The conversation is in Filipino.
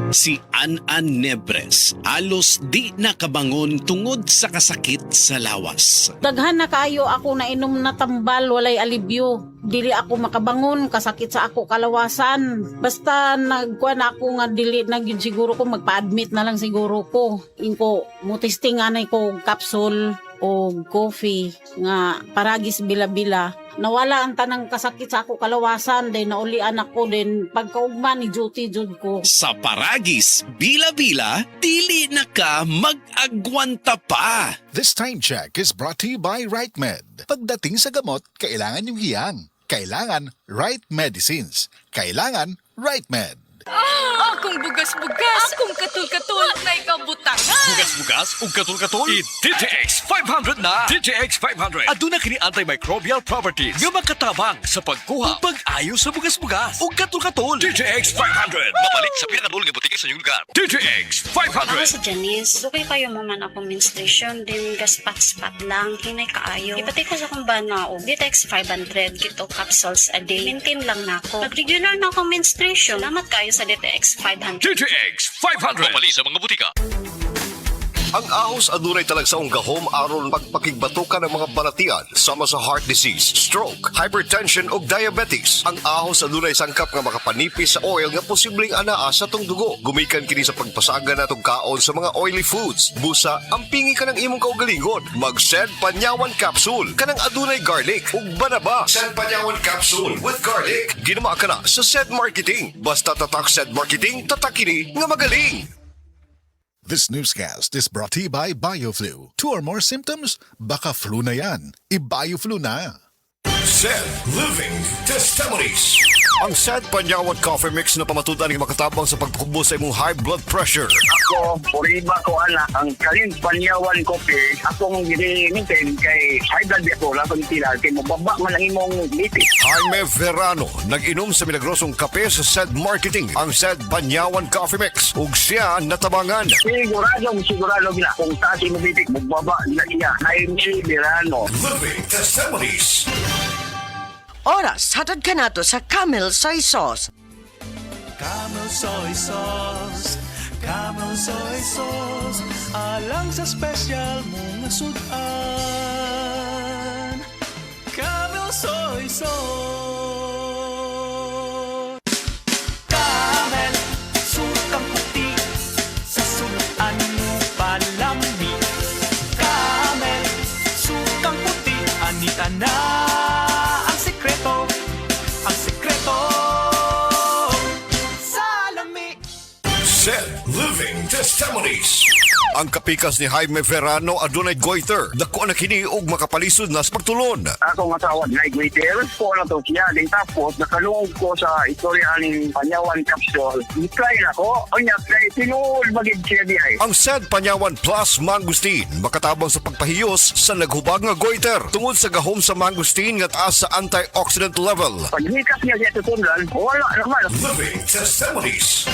Si An-An Nebres alos di nakabangon tungod sa kasakit sa lawas. Daghan na kaayo ako na inom na tambal, walay alibyo. Dili ako makabangon, kasakit sa ako kalawasan. Basta nagkuan ako nga dili na gyud siguro ko magpa-admit na lang siguro ko. Inko mutisting anay ko capsule o coffee nga paragis bila-bila. Nawala ang tanang kasakit sa ako kalawasan, then naulian ako, then pagkaugma ni duty jud ko. Sa paragis, bila-bila, dili na ka mag-agwanta pa. This time check is brought to you by RightMed. Pagdating sa gamot, kailangan yung hiyang. Kailangan Right Medicines. Kailangan RightMed. Akong bugas-bugas, akong katul-katul na ikabutangan. Bugas-bugas ug katul-katul i-DTX 500 na. DTX 500 aduna kini antimicrobial properties nga makatabang sa pagkuha ug pag-ayo sa bugas-bugas ug katul-katul. DTX 500 mabalik sa pinakadul nga butiki sa inyong lugar. DTX Ako 500. si Janice. Dugay kayo mo man akong menstruation, din gaspat-spat lang, hinay kaayo. Ipati ko sa kong bana o Ditex 500 kito capsules a day. Maintain lang na ako. Pag-regular na akong menstruation, salamat kayo sa Ditex 500. DTX 500 mabalik sa mga butika. Ang ahos adunay talagsaong gahom aron pagpakigbatukan ng mga balatian sama sa heart disease, stroke, hypertension ug diabetes. Ang ahos adunay sangkap nga makapanipis sa oil nga posibleng anaa sa tong dugo. Gumikan kini sa pagpasaga natong kaon sa mga oily foods. Busa, ampingi ka ng imong kaugalingon. Mag-Sed Panyawan Capsule kanang adunay garlic ug banaba. Sed Panyawan Capsule with garlic. Ginawa ka na sa Sed Marketing. Basta tatak Sed Marketing, tatak kini nga magaling. This newscast is brought to you by BioFlu. 2 or more symptoms? Baka flu na yan. I-BioFlu na. Sed Living Testimonies. Ang Sed Panyawan Coffee Mix na pamatudan ng makatabang sa pagpakubo sa imong high blood pressure. Ako, puriba ko anak, ang kaling Panyawan Coffee, akong gini-maintain kay high blood ako, lapang tila, kay mababa man ang imong lipid. Jaime Verano, nag-inom sa milagrosong kape sa Sed Marketing, ang Sed Panyawan Coffee Mix. Ug siya natabangan. Sigurado gina, kung taas imong lipid, magbaba na siya. Jaime Verano. Living Testimonies. Oras, hatod ka nato sa Camel Soy Sauce. Camel Soy Sauce, Camel Soy Sauce, alang sa special mong sudan. Camel Soy Sauce. Camel, sukang puti, sa sudan mo palami. Camel, sukang puti, anita na. Sed Living Testimonies. Ang kapikas ni Jaime Verano adunay goiter. Dako na kini og makapalisod na sa pagtulon. Akong asawa na igwiter, ko na to siya, din tapos nakalungog ko sa istorya ng Panyawan Capsule. I-try na ko, o niya, kaya tinuol magig siya di ay. Ang Sed Panyawan Plus Mangustin makatabang sa pagpahiyos sa naghubag nga goiter tungod sa gahom sa mangustin nga taas sa antioxidant level. Pag hikas niya siya tutundan, wala naman. Living Testimonies.